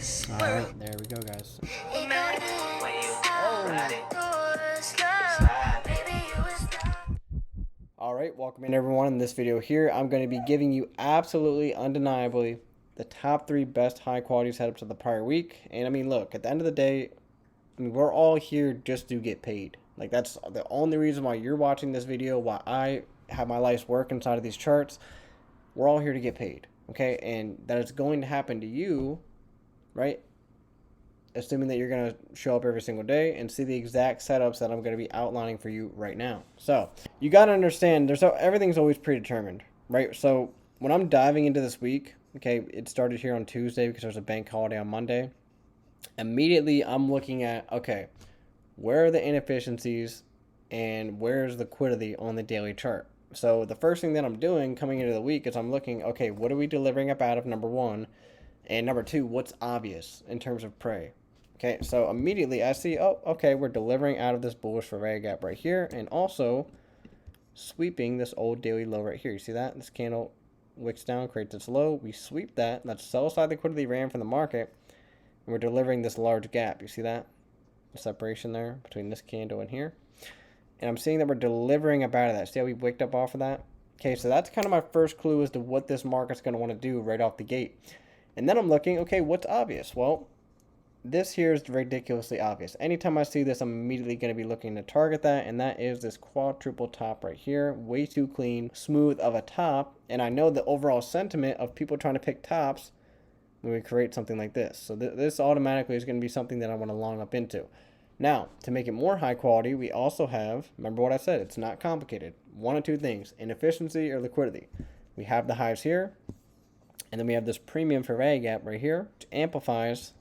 Alright, there we go, guys. Alright, welcome in everyone. In this video here, I'm going to be giving you absolutely undeniably the top 3 best high quality setups of the prior week. And I mean, look, at the end of the day, we're all here just to get paid. Like, that's the only reason why you're watching this video, why I have my life's work inside of these charts. We're all here to get paid, okay? And that is going to happen to you, right? Assuming that you're going to show up every single day and see the exact setups that I'm going to be outlining for you right now. So you got to understand, everything's always predetermined, right? So when I'm diving into this week, okay, it started here on Tuesday because there's a bank holiday on Monday. Immediately I'm looking at, okay, where are the inefficiencies and where's the liquidity on the daily chart? So the first thing that I'm doing coming into the week is I'm looking, okay, what are we delivering up out of, number one? And number two, what's obvious in terms of prey? Okay, so immediately I see, oh, okay, we're delivering out of this bullish Fairway gap right here, and also sweeping this old daily low right here. You see that? This candle wicks down, creates its low. We sweep that. That's sell side liquidity ran from the market, and we're delivering this large gap. You see that? The separation there between this candle and here. And I'm seeing that we're delivering up out of that. See how we wicked up off of that? Okay, so that's kind of my first clue as to what this market's going to want to do right off the gate. And then I'm looking, okay, what's obvious? Well, this here is ridiculously obvious. Anytime I see this, I'm immediately going to be looking to target that, and that is this quadruple top right here. Way too clean, smooth of a top, and I know the overall sentiment of people trying to pick tops when we create something like this. So this automatically is going to be something that I want to long up into. Now, to make it more high quality, we also have, remember what I said, it's not complicated. One of two things, inefficiency or liquidity. We have the highs here, and then we have this premium Fairway gap right here, which amplifies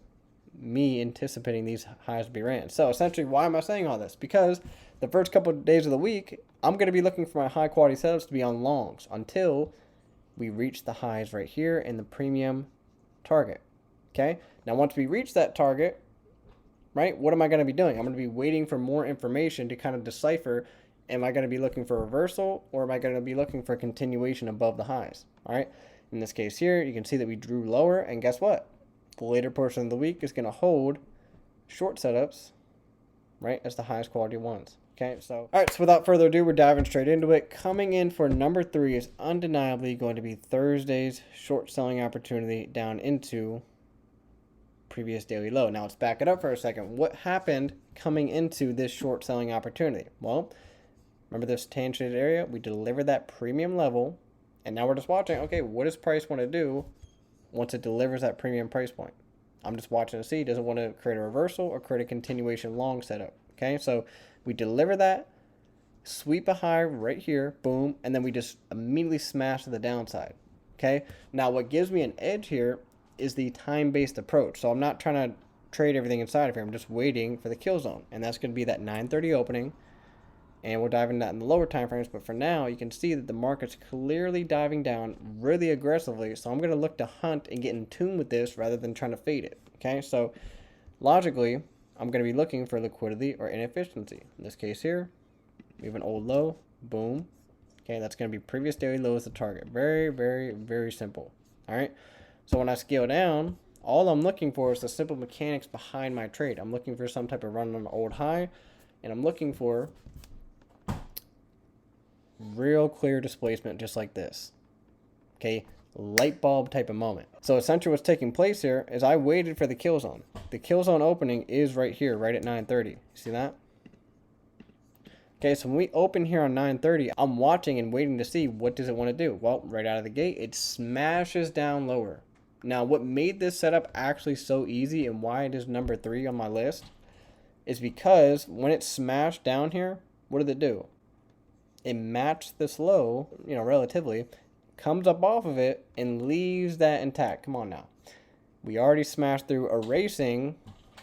me anticipating these highs to be ran. So essentially, why am I saying all this? Because the first couple of days of the week, I'm going to be looking for my high quality setups to be on longs until we reach the highs right here in the premium target. Okay. Now, once we reach that target, right, what am I going to be doing? I'm going to be waiting for more information to kind of decipher. Am I going to be looking for a reversal, or am I going to be looking for a continuation above the highs? All right. In this case here, you can see that we drew lower, and guess what? The later portion of the week is going to hold short setups, right, as the highest quality ones. Okay, so, all right, so without further ado, we're diving straight into it. Coming in for number 3 is undeniably going to be Thursday's short selling opportunity down into previous daily low. Now, let's back it up for a second. What happened coming into this short selling opportunity? Well, remember this tangent area? We delivered that premium level, and now we're just watching, okay, what does price want to do once it delivers that premium price point? I'm just watching to see, does it want to create a reversal or create a continuation long setup? Okay, so we deliver that, sweep a high right here, boom, and then we just immediately smash to the downside. Okay, now what gives me an edge here is the time-based approach. So I'm not trying to trade everything inside of here. I'm just waiting for the kill zone, and that's going to be that 9:30 opening. And we'll dive into that in the lower time frames. But for now, you can see that the market's clearly diving down really aggressively. So I'm going to look to hunt and get in tune with this rather than trying to fade it. Okay, so logically, I'm going to be looking for liquidity or inefficiency. In this case here, we have an old low, boom. Okay, that's going to be previous daily low as the target. Very, very, very simple. All right, so when I scale down, all I'm looking for is the simple mechanics behind my trade. I'm looking for some type of run on an old high, and I'm looking for real clear displacement just like this. Okay, light bulb type of moment. So essentially what's taking place here is I waited for the kill zone. The kill zone opening is right here, right at 9:30. See that? Okay, so when we open here on 9:30, I'm watching and waiting to see what does it want to do. Well, right out of the gate, it smashes down lower. Now, what made this setup actually so easy and why it is number 3 on my list is because when it smashed down here, what did it do? It matched this low, relatively, comes up off of it, and leaves that intact. Come on now. We already smashed through, erasing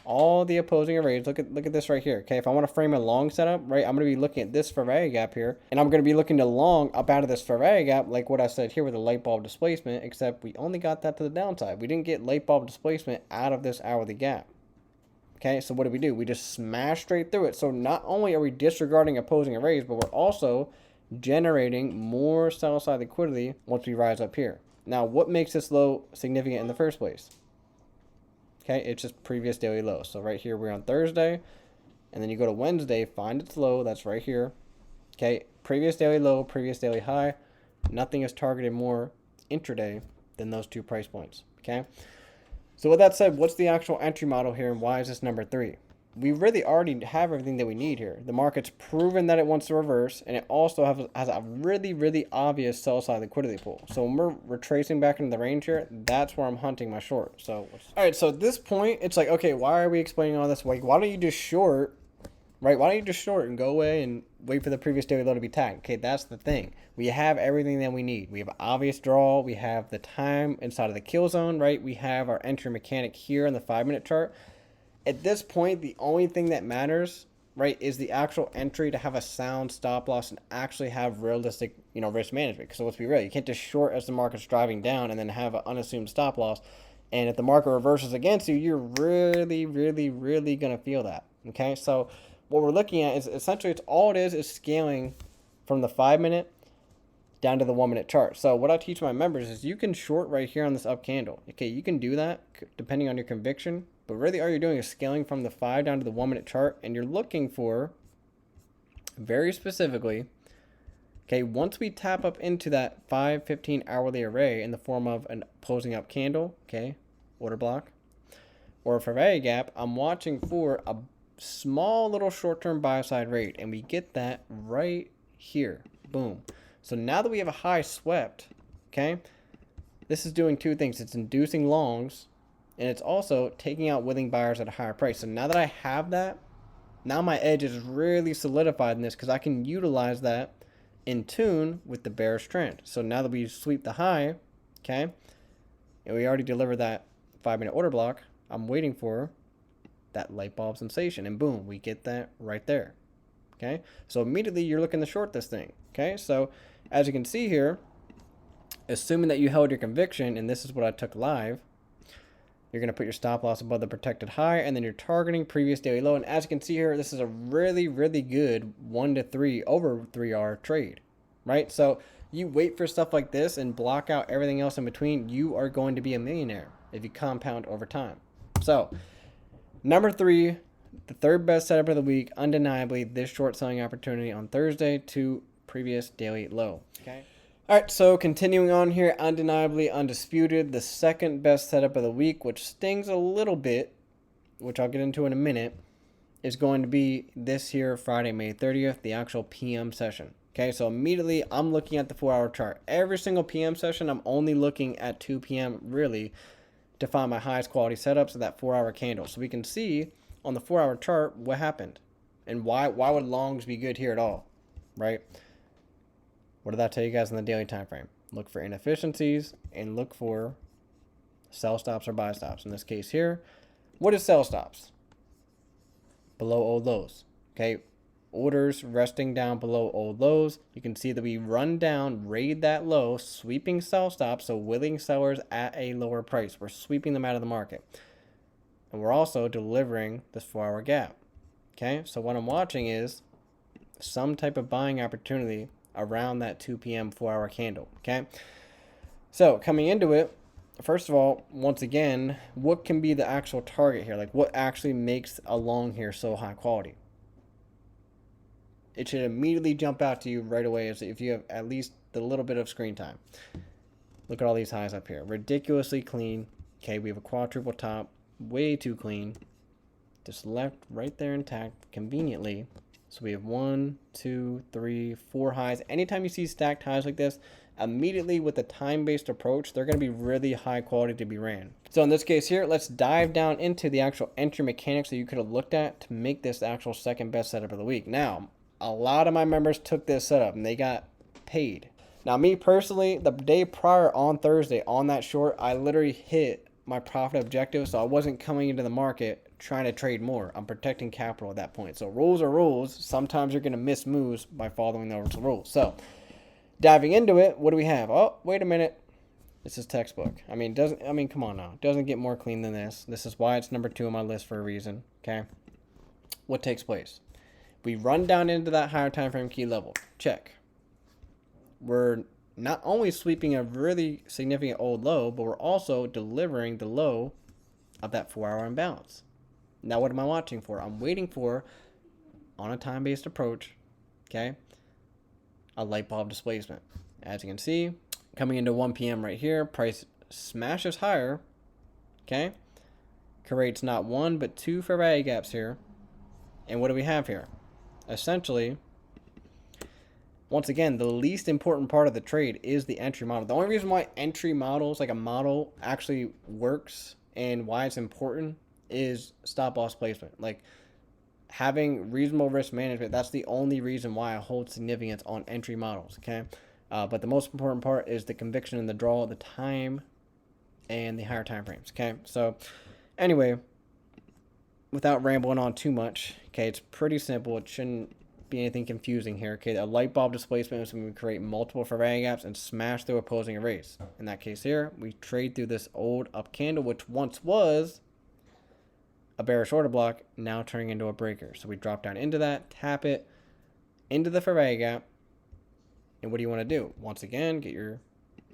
all the opposing arrays. Look at this right here. Okay, if I want to frame a long setup, right, I'm going to be looking at this Fairway gap here, and I'm going to be looking to long up out of this Fairway gap, like what I said here with the light bulb displacement, except we only got that to the downside. We didn't get light bulb displacement out of this hourly gap. Okay, so what do? We just smash straight through it. So not only are we disregarding opposing arrays, but we're also generating more sell side liquidity once we rise up here. Now, what makes this low significant in the first place? Okay, it's just previous daily low. So right here, we're on Thursday. And then you go to Wednesday, find its low. That's right here. Okay, previous daily low, previous daily high. Nothing is targeted more intraday than those 2 price points. Okay, so with that said, what's the actual entry model here, and why is this number 3? We really already have everything that we need here. The market's proven that it wants to reverse, and it also has a really, really obvious sell side liquidity pool. So when we're retracing back into the range here, that's where I'm hunting my short. So, all right, so at this point, it's like, okay, why are we explaining all this? Like, why don't you just short, right? Why don't you just short and go away and wait for the previous daily low to be tagged? Okay, that's the thing. We have everything that we need. We have an obvious draw. We have the time inside of the kill zone, right? We have our entry mechanic here on the 5-minute chart. At this point, the only thing that matters, right, is the actual entry to have a sound stop loss and actually have realistic, risk management. Because so let's be real, you can't just short as the market's driving down and then have an unassumed stop loss. And if the market reverses against you, you're really, really, really going to feel that. Okay, so what we're looking at is essentially all it is scaling from the 5-minute down to the 1-minute chart. So what I teach my members is you can short right here on this up candle. Okay, you can do that depending on your conviction. But really all you're doing is scaling from the 5 down to the 1-minute chart, and you're looking for, very specifically, okay, once we tap up into that 5-15 hourly array in the form of an closing up candle, okay, order block, or a Fair gap, I'm watching for a small little short-term buy side rate, and we get that right here. Boom. So now that we have a high swept, okay, this is doing 2 things. It's inducing longs, and it's also taking out willing buyers at a higher price. So now that I have that, now my edge is really solidified in this because I can utilize that in tune with the bearish trend. So now that we sweep the high, okay, and we already delivered that 5-minute order block, I'm waiting for that light bulb sensation, and boom, we get that right there. Okay, so immediately you're looking to short this thing. Okay, so as you can see here, assuming that you held your conviction, and this is what I took live, you're going to put your stop loss above the protected high, and then you're targeting previous daily low. And as you can see here, this is a really, really good 1 to 3 over 3R trade, right? So you wait for stuff like this and block out everything else in between, you are going to be a millionaire if you compound over time. So number 3, the 3rd best setup of the week, undeniably this short selling opportunity on Thursday to previous daily low. Okay. All right, so continuing on here, undeniably undisputed, the 2nd best setup of the week, which stings a little bit, which I'll get into in a minute, is going to be this here Friday, May 30th, the actual PM session. Okay, so immediately I'm looking at the 4-hour chart. Every single PM session, I'm only looking at 2 p.m. really to find my highest quality setups of that 4-hour candle. So we can see on the 4-hour chart what happened and why would longs be good here at all, right? What did that tell you guys in the daily time frame? Look for inefficiencies and look for sell stops or buy stops. In this case here, what is sell stops? Below old lows. Okay, orders resting down below old lows. You can see that we run down, raid that low, sweeping sell stops, so willing sellers at a lower price. We're sweeping them out of the market. And we're also delivering this 4-hour gap. Okay, so what I'm watching is some type of buying opportunity around that 2 p.m. 4-hour candle. Okay, so coming into it, first of all, once again, what can be the actual target here? Like, what actually makes a long here so high quality? It should immediately jump out to you right away if you have at least the little bit of screen time. Look at all these highs up here, ridiculously clean. Okay, we have a quadruple top, way too clean, just left right there intact conveniently. So we have 1, 2, 3, 4 highs. Anytime you see stacked highs like this, immediately with the time-based approach, they're going to be really high quality to be ran. So in this case here, let's dive down into the actual entry mechanics that you could have looked at to make this the actual 2nd best setup of the week. Now, a lot of my members took this setup and they got paid. Now, me personally, the day prior on Thursday on that short, I literally hit my profit objective, so I wasn't coming into the market trying to trade more. I'm protecting capital at that point. So rules are rules. Sometimes you're going to miss moves by following those rules. So diving into it, what do we have? Oh, wait a minute. This is textbook. I mean, come on now. It doesn't get more clean than this. This is why it's number 2 on my list for a reason. Okay. What takes place? We run down into that higher time frame key level. Check. We're not only sweeping a really significant old low, but we're also delivering the low of that 4-hour imbalance. Now, what am I watching for? I'm waiting for, on a time-based approach, okay, a light bulb displacement. As you can see, coming into 1 p.m. right here, price smashes higher, okay, creates not one but two fair value gaps here. And what do we have here? Essentially, once again, the least important part of the trade is the entry model. The only reason why entry models, like a model, actually works and why it's important is stop loss placement. Like having reasonable risk management, that's the only reason why I hold significance on entry models, okay? But the most important part is the conviction in the draw, the time, and the higher time frames, okay? So anyway, without rambling on too much, okay, it's pretty simple. It shouldn't be anything confusing here, okay? A light bulb displacement is when we create multiple fair value gaps and smash through opposing arrays. In that case here, we trade through this old up candle, which once was a bearish order block, now turning into a breaker. So we drop down into that, tap it into the fair value gap. And what do you want to do? Once again, get your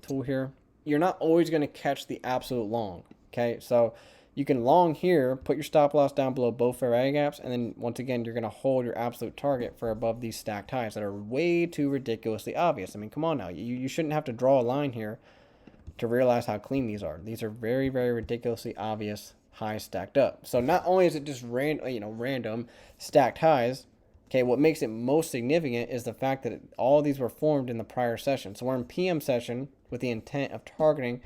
tool here. You're not always going to catch the absolute long, okay? So you can long here, put your stop loss down below both fair value gaps, and then once again, you're going to hold your absolute target for above these stacked highs that are way too ridiculously obvious. I mean, come on now. You shouldn't have to draw a line here to realize how clean these are. These are very, very ridiculously obvious highs stacked up. So not only is it just random stacked highs, okay, what makes it most significant is the fact that all these were formed in the prior session. So we're in PM session with the intent of targeting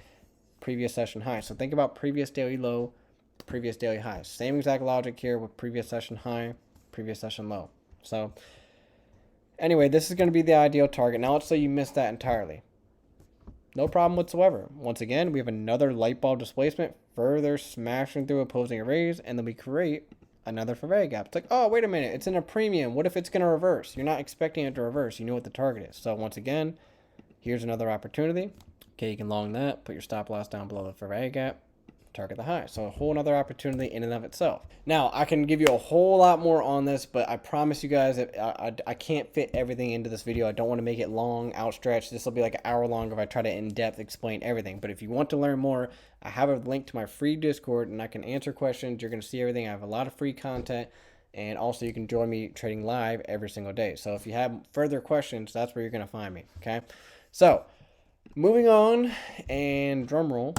previous session high. So think about previous daily low, previous daily highs. Same exact logic here with previous session high, previous session low. So anyway, this is going to be the ideal target. Now let's say you missed that entirely. No problem whatsoever. Once again, we have another light bulb displacement, further smashing through opposing arrays, and then we create another fair value gap. It's like, oh, wait a minute, it's in a premium. What if it's going to reverse? You're not expecting it to reverse. You know what the target is. So once again, here's another opportunity. Okay, you can long that, put your stop loss down below the fair value gap, target the high. So a whole other opportunity in and of itself. Now, I can give you a whole lot more on this, but I promise you guys that I can't fit everything into this video. I don't want to make it long, outstretched. This will be like an hour long if I try to in-depth explain everything. But if you want to learn more, I have a link to my free Discord, and I can answer questions. You're going to see everything. I have a lot of free content, and also you can join me trading live every single day. So if you have further questions, that's where you're going to find me, okay? So, moving on, and drum roll.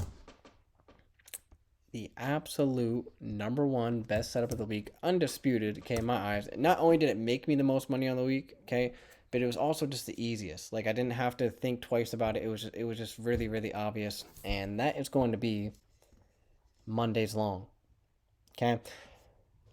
The absolute #1 best setup of the week, undisputed, okay, in my eyes. Not only did it make me the most money on the week, okay, but it was also just the easiest. Like, I didn't have to think twice about it. It was just really, really obvious. And that is going to be Monday's long, okay?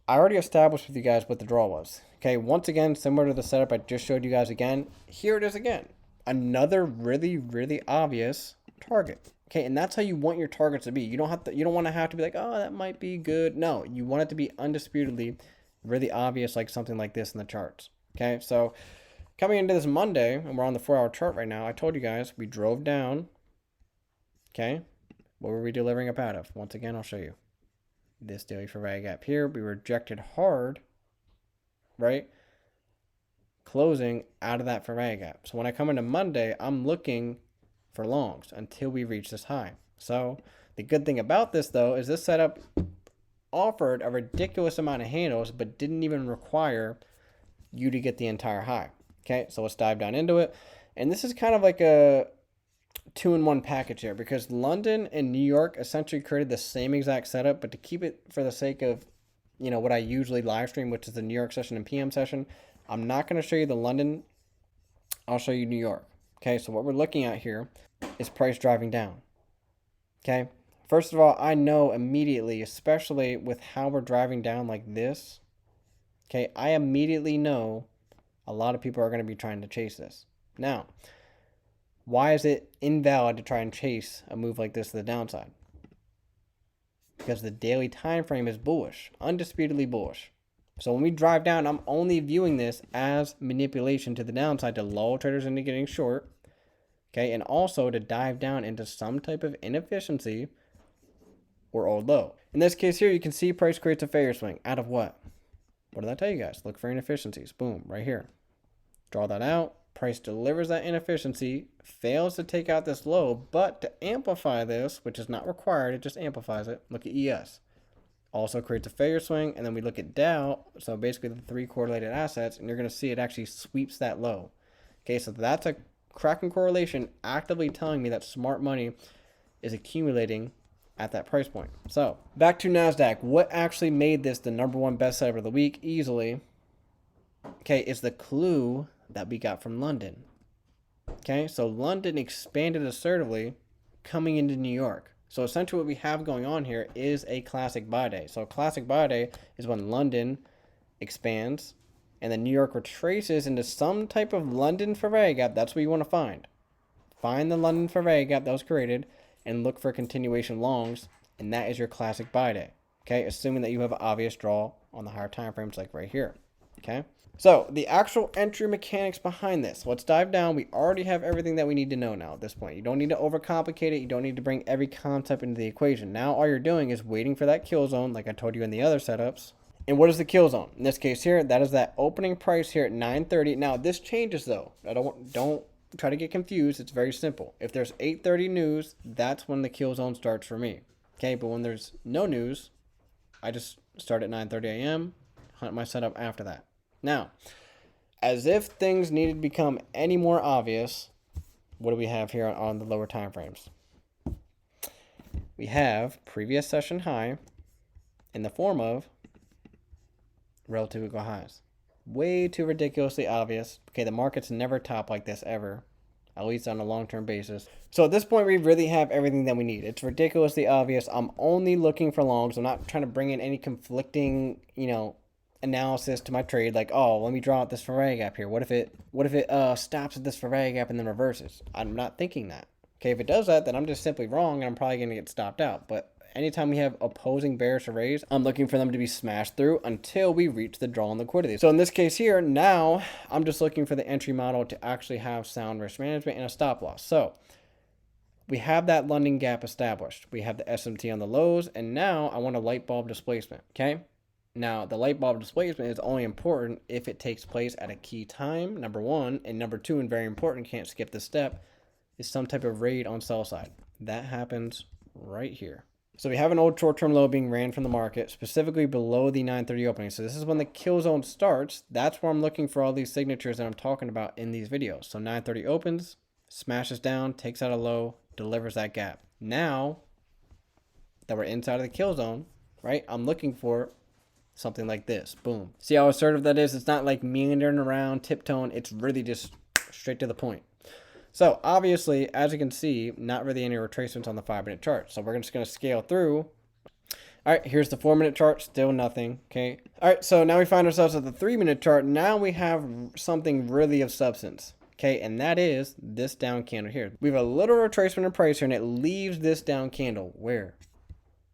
I already established with you guys what the draw was. Okay, once again, similar to the setup I just showed you guys again, here it is again. Another really, really obvious target. Okay, and that's how you want your targets to be. You don't want to have to be like, oh, that might be good. No, you want it to be undisputedly really obvious, like something like this in the charts. Okay, so coming into this Monday, and we're on the 4-hour chart right now, I told you guys we drove down. Okay, what were we delivering up out of? Once again, I'll show you. This daily fair value gap here, we rejected hard, right? Closing out of that fair value gap. So when I come into Monday, I'm looking for longs until we reach this high. So the good thing about this though is this setup offered a ridiculous amount of handles but didn't even require you to get the entire high. Okay, so let's dive down into it. And this is kind of like a 2-in-1 package here, because London and New York essentially created the same exact setup, but to keep it for the sake of, you know, what I usually live stream, which is the New York session and PM session, I'm not going to show you the London. I'll show you New York. Okay, so what we're looking at here is price driving down. Okay, first of all, I know immediately, especially with how we're driving down like this, okay, I immediately know a lot of people are going to be trying to chase this. Now, why is it invalid to try and chase a move like this to the downside? Because the daily time frame is bullish, undisputedly bullish. So when we drive down, I'm only viewing this as manipulation to the downside to lull traders into getting short, okay, and also to dive down into some type of inefficiency or old low. In this case here, you can see price creates a failure swing. Out of what? What did I tell you guys? Look for inefficiencies. Boom, right here. Draw that out. Price delivers that inefficiency, fails to take out this low, but to amplify this, which is not required, it just amplifies it. Look at ES. also creates a failure swing, and then we look at Dow, so basically the 3 correlated assets, and you're going to see it actually sweeps that low. Okay, so that's a Kraken correlation actively telling me that smart money is accumulating at that price point. So back to NASDAQ. What actually made this the #1 best setup of the week easily? Okay, is the clue that we got from London. Okay, so London expanded assertively coming into New York. So essentially what we have going on here is a classic buy day. So a classic buy day is when London expands and then New York retraces into some type of London fair value gap. That's what you want to find. Find the London fair value gap that was created and look for continuation longs, and that is your classic buy day. Okay, assuming that you have an obvious draw on the higher time frames like right here. Okay, so the actual entry mechanics behind this. Let's dive down. We already have everything that we need to know now at this point. You don't need to overcomplicate it. You don't need to bring every concept into the equation. Now all you're doing is waiting for that kill zone, like I told you in the other setups. And what is the kill zone? In this case here, that is that opening price here at 930. Now this changes though. I don't try to get confused. It's very simple. If there's 8:30 news, that's when the kill zone starts for me. Okay, but when there's no news, I just start at 9:30 a.m. hunt my setup after that. Now, as if things needed to become any more obvious, what do we have here on the lower time frames? We have previous session high in the form of relative equal highs. Way too ridiculously obvious. Okay, the market's never top like this ever, at least on a long-term basis. So at this point, we really have everything that we need. It's ridiculously obvious. I'm only looking for longs. I'm not trying to bring in any conflicting, analysis to my trade. Like, oh, let me draw out this fair value gap here. What if it stops at this fair value gap and then reverses? I'm not thinking that. Okay, if it does that, then I'm just simply wrong and I'm probably going to get stopped out. But anytime we have opposing bearish arrays, I'm looking for them to be smashed through until we reach the draw on liquidity. So in this case here, now I'm just looking for the entry model to actually have sound risk management and a stop loss. So we have that London gap established. We have the SMT on the lows, and now I want a light bulb displacement, okay? Now, the light bulb displacement is only important if it takes place at a key time, #1, and #2, and very important, can't skip this step, is some type of raid on sell side. That happens right here. So we have an old short-term low being ran from the market, specifically below the 930 opening. So this is when the kill zone starts. That's where I'm looking for all these signatures that I'm talking about in these videos. So 930 opens, smashes down, takes out a low, delivers that gap. Now that we're inside of the kill zone, right, I'm looking for something like this. Boom. See how assertive that is? It's not like meandering around, tiptoeing. It's really just straight to the point. So obviously, as you can see, not really any retracements on the 5-minute chart. So we're just going to scale through. All right, here's the 4-minute chart, still nothing, okay? All right, so now we find ourselves at the 3-minute chart. Now we have something really of substance, okay? And that is this down candle here. We have a little retracement in price here, and it leaves this down candle. Where?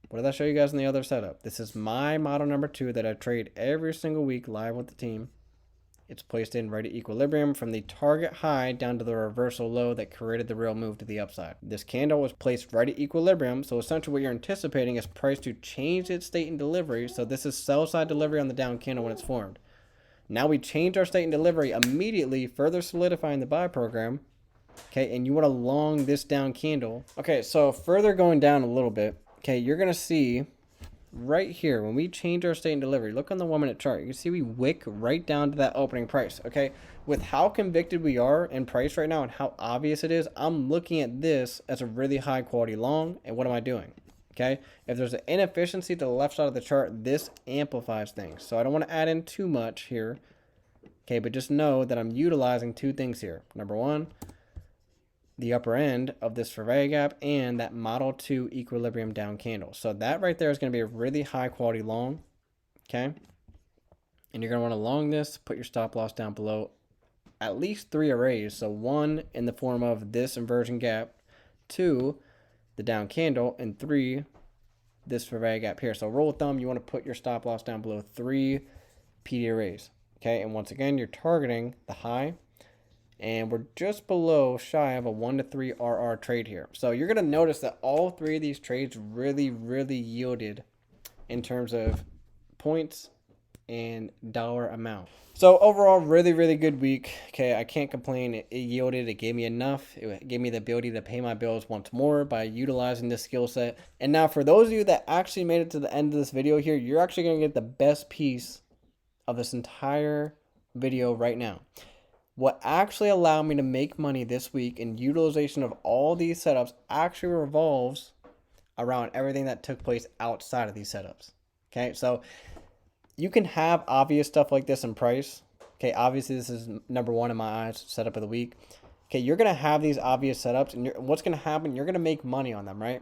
What did I show you guys in the other setup? This is my model #2 that I trade every single week live with the team. It's placed in right at equilibrium from the target high down to the reversal low that created the real move to the upside. This candle was placed right at equilibrium, so essentially what you're anticipating is price to change its state in delivery. So this is sell side delivery on the down candle when it's formed. Now we change our state in delivery immediately, further solidifying the buy program. Okay, and you want to long this down candle. Okay, so further going down a little bit, okay, you're going to see right here, when we change our state and delivery, look on the 1-minute chart. You can see we wick right down to that opening price, okay? With how convicted we are in price right now and how obvious it is, I'm looking at this as a really high quality long, and what am I doing? Okay, if there's an inefficiency to the left side of the chart, this amplifies things. So I don't want to add in too much here, okay, but just know that I'm utilizing two things here. #1, the upper end of this fair value gap and that model 2 equilibrium down candle. So that right there is going to be a really high quality long, okay? And you're going to want to long this, put your stop loss down below at least 3 arrays. So 1 in the form of this inversion gap, 2 the down candle, and 3 this fair value gap here. So rule of thumb, you want to put your stop loss down below 3 PD arrays, okay? And once again, you're targeting the high, and we're just below shy of a 1 to 3 RR trade here. So you're going to notice that all 3 of these trades really yielded in terms of points and dollar amount. So overall, really, really good week. Okay, I can't complain. It yielded. It gave me enough. It gave me the ability to pay my bills once more by utilizing this skill set. And now for those of you that actually made it to the end of this video here, you're actually going to get the best piece of this entire video right now. What actually allowed me to make money this week in utilization of all these setups actually revolves around everything that took place outside of these setups. Okay, so you can have obvious stuff like this in price. Okay, obviously this is number one in my eyes, setup of the week. Okay, you're going to have these obvious setups, and what's going to happen, you're going to make money on them, right?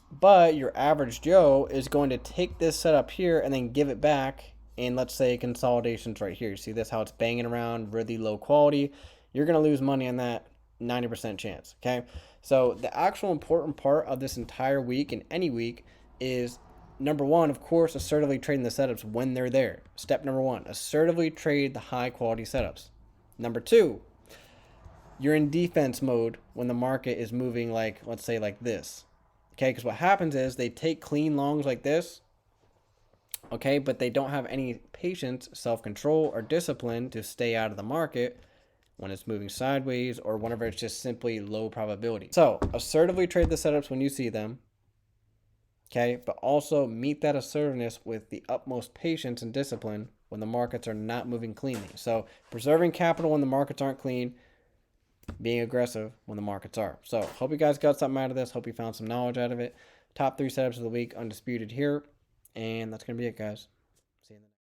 But your average Joe is going to take this setup here and then give it back in, let's say, consolidations right here. You see this, how it's banging around, really low quality. You're going to lose money on that, 90% chance, okay? So the actual important part of this entire week and any week is, number one, of course, assertively trading the setups when they're there. Step number one, assertively trade the high quality setups. Number two, you're in defense mode when the market is moving like, let's say like this. Okay, because what happens is they take clean longs like this, okay, but they don't have any patience, self-control, or discipline to stay out of the market when it's moving sideways or whenever it's just simply low probability. So assertively trade the setups when you see them, okay, but also meet that assertiveness with the utmost patience and discipline when the markets are not moving cleanly. So preserving capital when the markets aren't clean, being aggressive when the markets are. So hope you guys got something out of this. Hope you found some knowledge out of it. Top 3 setups of the week, undisputed here. And that's going to be it, guys. See you in the next.